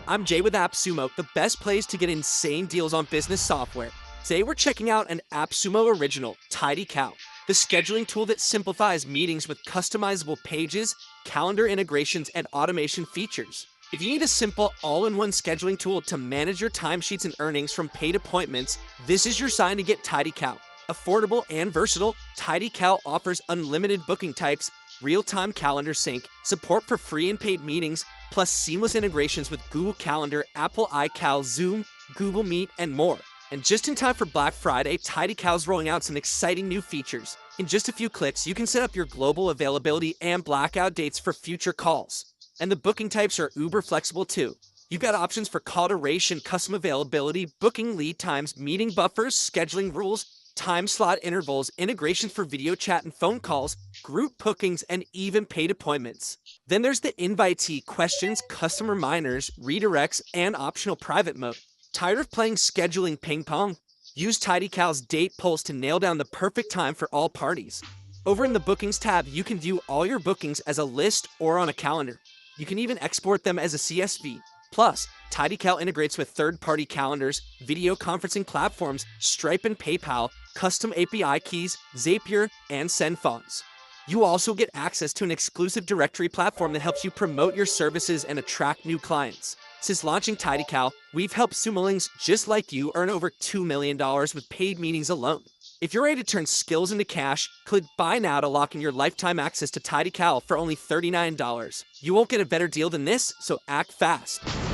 I'm Jay with AppSumo, the best place to get insane deals on business software. Today we're checking out an AppSumo original, TidyCal, the scheduling tool that simplifies meetings with customizable pages, calendar integrations, and automation features. If you need a simple all-in-one scheduling tool to manage your timesheets and earnings from paid appointments, this is your sign to get TidyCal. Affordable and versatile, TidyCal offers unlimited booking types, real-time calendar sync, support for free and paid meetings, plus seamless integrations with Google Calendar, Apple iCal, Zoom, Google Meet, and more. And just in time for Black Friday, TidyCal's rolling out some exciting new features. In just a few clicks, you can set up your global availability and blackout dates for future calls. And the booking types are uber flexible too. You've got options for call duration, custom availability, booking lead times, meeting buffers, scheduling rules, time slot intervals, integrations for video chat and phone calls, group bookings, and even paid appointments. Then there's the invitee questions, custom reminders, redirects, and optional private mode. Tired of playing scheduling ping pong? Use TidyCal's date pulse to nail down the perfect time for all parties. Over in the Bookings tab, you can view all your bookings as a list or on a calendar. You can even export them as a CSV. Plus, TidyCal integrates with third-party calendars, video conferencing platforms, Stripe and PayPal, custom API keys, Zapier, and SendFonts. You also get access to an exclusive directory platform that helps you promote your services and attract new clients. Since launching TidyCal, we've helped Sumolings just like you earn over $2 million with paid meetings alone. If you're ready to turn skills into cash, click Buy Now to lock in your lifetime access to TidyCal for only $39. You won't get a better deal than this, so act fast.